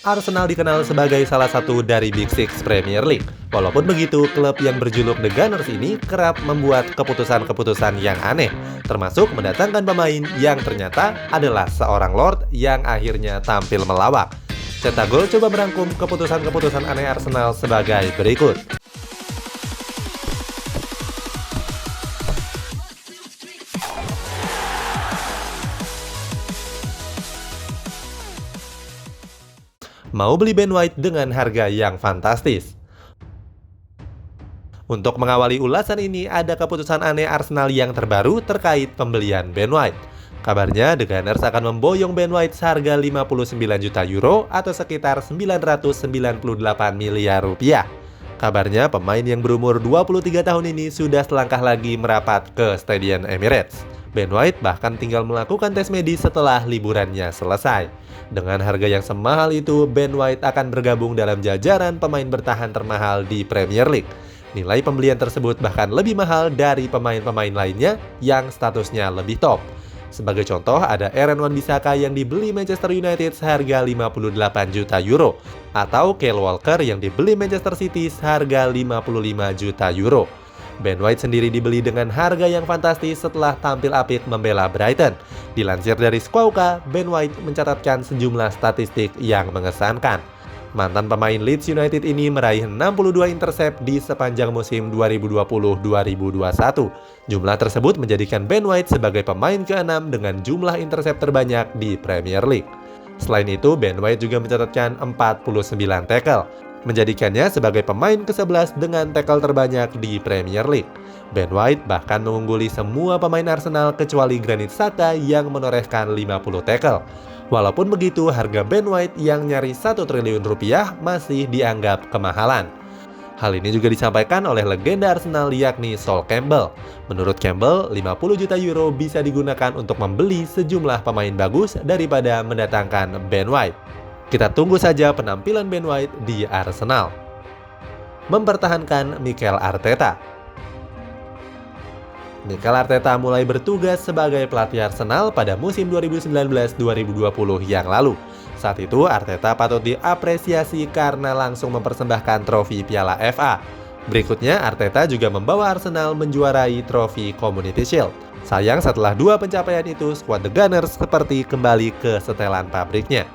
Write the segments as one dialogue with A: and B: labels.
A: Arsenal dikenal sebagai salah satu dari Big Six Premier League. Walaupun begitu, klub yang berjuluk The Gunners ini kerap membuat keputusan-keputusan yang aneh, termasuk mendatangkan pemain yang ternyata adalah seorang Lord yang akhirnya tampil melawak. Cetak Gol coba merangkum keputusan-keputusan aneh Arsenal sebagai berikut. Mau beli Ben White dengan harga yang fantastis. Untuk mengawali ulasan ini, ada keputusan aneh Arsenal yang terbaru terkait pembelian Ben White. Kabarnya, The Gunners akan memboyong Ben White seharga 59 juta euro atau sekitar 998 miliar rupiah. Kabarnya, pemain yang berumur 23 tahun ini sudah selangkah lagi merapat ke Stadion Emirates. Ben White bahkan tinggal melakukan tes medis setelah liburannya selesai. Dengan harga yang semahal itu, Ben White akan bergabung dalam jajaran pemain bertahan termahal di Premier League. Nilai pembelian tersebut bahkan lebih mahal dari pemain-pemain lainnya yang statusnya lebih top. Sebagai contoh, ada Aaron Wan-Bissaka yang dibeli Manchester United seharga 58 juta euro, atau Kyle Walker yang dibeli Manchester City seharga 55 juta euro. Ben White sendiri dibeli dengan harga yang fantastis setelah tampil apik membela Brighton. Dilansir dari Squawka, Ben White mencatatkan sejumlah statistik yang mengesankan. Mantan pemain Leeds United ini meraih 62 intercept di sepanjang musim 2020-2021. Jumlah tersebut menjadikan Ben White sebagai pemain ke-6 dengan jumlah intercept terbanyak di Premier League. Selain itu, Ben White juga mencatatkan 49 tackle, menjadikannya sebagai pemain ke-11 dengan tackle terbanyak di Premier League. Ben White bahkan mengungguli semua pemain Arsenal kecuali Granit Xhaka yang menorehkan 50 tackle. Walaupun begitu, harga Ben White yang nyaris 1 triliun rupiah masih dianggap kemahalan. Hal ini juga disampaikan oleh legenda Arsenal yakni Sol Campbell. Menurut Campbell, 50 juta euro bisa digunakan untuk membeli sejumlah pemain bagus daripada mendatangkan Ben White. Kita tunggu saja penampilan Ben White di Arsenal. Mempertahankan Mikel Arteta. Mikel Arteta mulai bertugas sebagai pelatih Arsenal pada musim 2019-2020 yang lalu. Saat itu, Arteta patut diapresiasi karena langsung mempersembahkan trofi Piala FA. Berikutnya, Arteta juga membawa Arsenal menjuarai trofi Community Shield. Sayang, setelah 2 pencapaian itu, skuad The Gunners seperti kembali ke setelan pabriknya.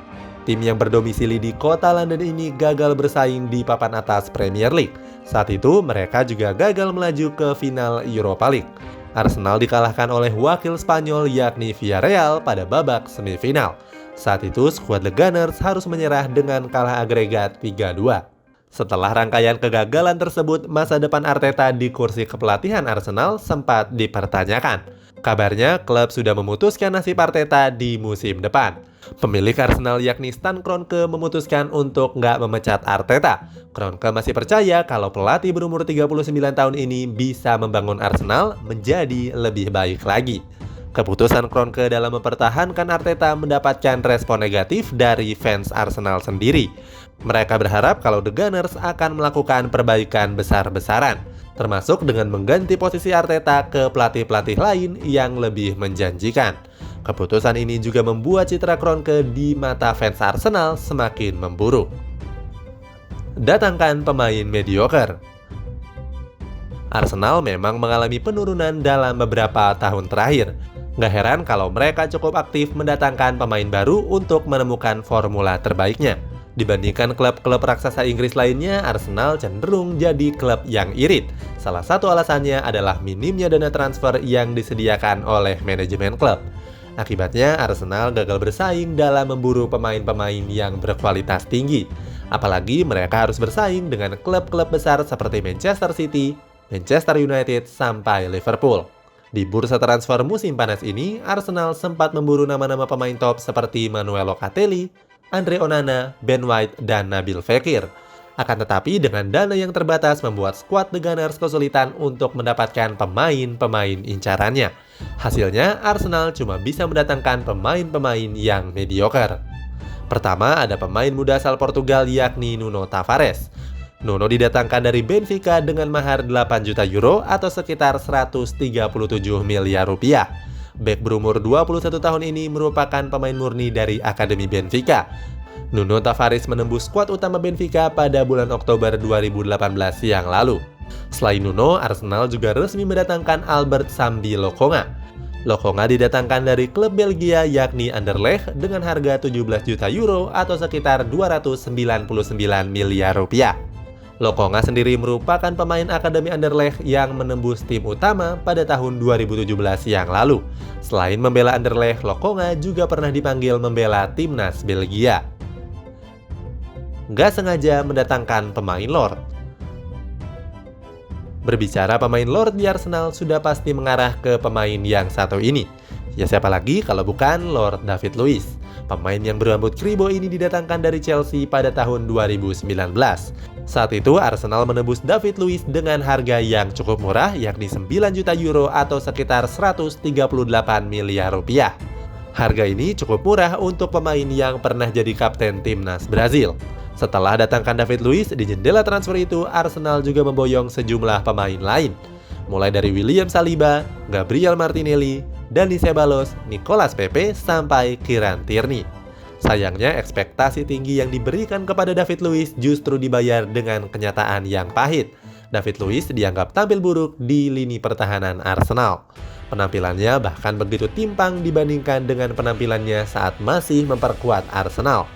A: Tim yang berdomisili di kota London ini gagal bersaing di papan atas Premier League. Saat itu, mereka juga gagal melaju ke final Europa League. Arsenal dikalahkan oleh wakil Spanyol yakni Villarreal pada babak semifinal. Saat itu, skuad The Gunners harus menyerah dengan kalah agregat 3-2. Setelah rangkaian kegagalan tersebut, masa depan Arteta di kursi kepelatihan Arsenal sempat dipertanyakan. Kabarnya, klub sudah memutuskan nasib Arteta di musim depan. Pemilik Arsenal yakni Stan Kroenke memutuskan untuk nggak memecat Arteta. Kroenke masih percaya kalau pelatih berumur 39 tahun ini bisa membangun Arsenal menjadi lebih baik lagi. Keputusan Kroenke dalam mempertahankan Arteta mendapatkan respon negatif dari fans Arsenal sendiri. Mereka berharap kalau The Gunners akan melakukan perbaikan besar-besaran, termasuk dengan mengganti posisi Arteta ke pelatih-pelatih lain yang lebih menjanjikan. Keputusan ini juga membuat citra Kroenke di mata fans Arsenal semakin memburuk. Datangkan pemain mediocre. Arsenal memang mengalami penurunan dalam beberapa tahun terakhir. Nggak heran kalau mereka cukup aktif mendatangkan pemain baru untuk menemukan formula terbaiknya. Dibandingkan klub-klub raksasa Inggris lainnya, Arsenal cenderung jadi klub yang irit. Salah satu alasannya adalah minimnya dana transfer yang disediakan oleh manajemen klub. Akibatnya, Arsenal gagal bersaing dalam memburu pemain-pemain yang berkualitas tinggi. Apalagi mereka harus bersaing dengan klub-klub besar seperti Manchester City, Manchester United, sampai Liverpool. Di bursa transfer musim panas ini, Arsenal sempat memburu nama-nama pemain top seperti Manuel Locatelli, Andre Onana, Ben White, dan Nabil Fekir. Akan tetapi dengan dana yang terbatas membuat skuad The Gunners kesulitan untuk mendapatkan pemain-pemain incarannya. Hasilnya, Arsenal cuma bisa mendatangkan pemain-pemain yang mediocre. Pertama, ada pemain muda asal Portugal yakni Nuno Tavares. Nuno didatangkan dari Benfica dengan mahar 8 juta euro atau sekitar 137 miliar rupiah. Bek berumur 21 tahun ini merupakan pemain murni dari Akademi Benfica. Nuno Tavares menembus skuad utama Benfica pada bulan Oktober 2018 yang lalu. Selain Nuno, Arsenal juga resmi mendatangkan Albert Sambi Lokonga. Lokonga didatangkan dari klub Belgia yakni Anderlecht dengan harga 17 juta euro atau sekitar 299 miliar rupiah. Lokonga sendiri merupakan pemain akademi Anderlecht yang menembus tim utama pada tahun 2017 yang lalu. Selain membela Anderlecht, Lokonga juga pernah dipanggil membela timnas Belgia. Nggak sengaja mendatangkan pemain Lord. Berbicara pemain Lord di Arsenal sudah pasti mengarah ke pemain yang satu ini. Ya siapa lagi kalau bukan Lord David Luiz. Pemain yang berambut kribo ini didatangkan dari Chelsea pada tahun 2019. Saat itu Arsenal menembus David Luiz dengan harga yang cukup murah yakni 9 juta euro atau sekitar 138 miliar rupiah. Harga ini cukup murah untuk pemain yang pernah jadi kapten timnas Brazil. Setelah datangkan David Luiz di jendela transfer itu, Arsenal juga memboyong sejumlah pemain lain. Mulai dari William Saliba, Gabriel Martinelli, Dani Ceballos, Nicolas Pepe, sampai Kieran Tierney. Sayangnya ekspektasi tinggi yang diberikan kepada David Luiz justru dibayar dengan kenyataan yang pahit. David Luiz dianggap tampil buruk di lini pertahanan Arsenal. Penampilannya bahkan begitu timpang dibandingkan dengan penampilannya saat masih memperkuat Arsenal.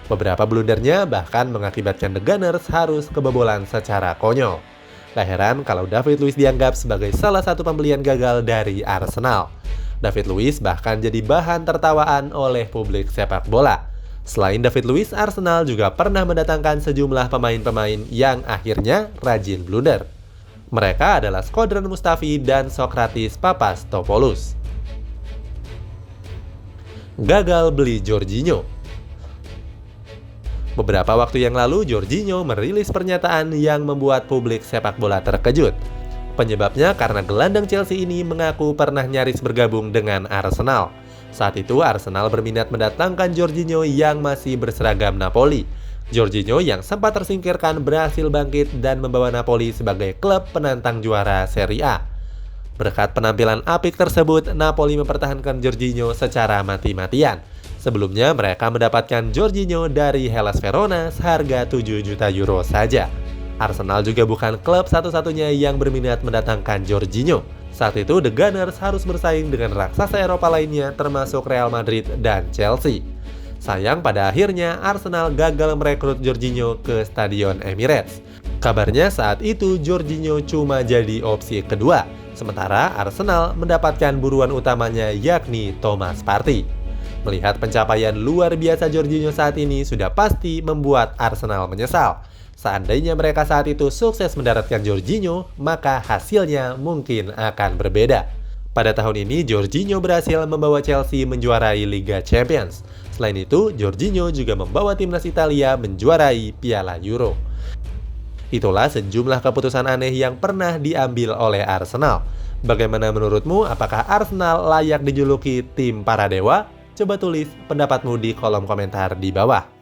A: Beberapa blundernya bahkan mengakibatkan The Gunners harus kebobolan secara konyol. Gak heran kalau David Luiz dianggap sebagai salah satu pembelian gagal dari Arsenal. David Luiz bahkan jadi bahan tertawaan oleh publik sepak bola. Selain David Luiz, Arsenal juga pernah mendatangkan sejumlah pemain-pemain yang akhirnya rajin blunder. Mereka adalah Shkodran Mustafi dan Sokratis Papastopoulos. Gagal beli Jorginho. Beberapa waktu yang lalu, Jorginho merilis pernyataan yang membuat publik sepak bola terkejut. Penyebabnya karena gelandang Chelsea ini mengaku pernah nyaris bergabung dengan Arsenal. Saat itu Arsenal berminat mendatangkan Jorginho yang masih berseragam Napoli. Jorginho yang sempat tersingkirkan berhasil bangkit dan membawa Napoli sebagai klub penantang juara Serie A. Berkat penampilan apik tersebut, Napoli mempertahankan Jorginho secara mati-matian. Sebelumnya mereka mendapatkan Jorginho dari Hellas Verona seharga 7 juta euro saja. Arsenal juga bukan klub satu-satunya yang berminat mendatangkan Jorginho. Saat itu The Gunners harus bersaing dengan raksasa Eropa lainnya termasuk Real Madrid dan Chelsea. Sayang pada akhirnya Arsenal gagal merekrut Jorginho ke Stadion Emirates. Kabarnya saat itu Jorginho cuma jadi opsi kedua, sementara Arsenal mendapatkan buruan utamanya yakni Thomas Partey. Melihat pencapaian luar biasa Jorginho saat ini sudah pasti membuat Arsenal menyesal. Seandainya mereka saat itu sukses mendaratkan Jorginho, maka hasilnya mungkin akan berbeda. Pada tahun ini, Jorginho berhasil membawa Chelsea menjuarai Liga Champions. Selain itu, Jorginho juga membawa timnas Italia menjuarai Piala Euro. Itulah sejumlah keputusan aneh yang pernah diambil oleh Arsenal. Bagaimana menurutmu? Apakah Arsenal layak dijuluki tim para dewa? Coba tulis pendapatmu di kolom komentar di bawah.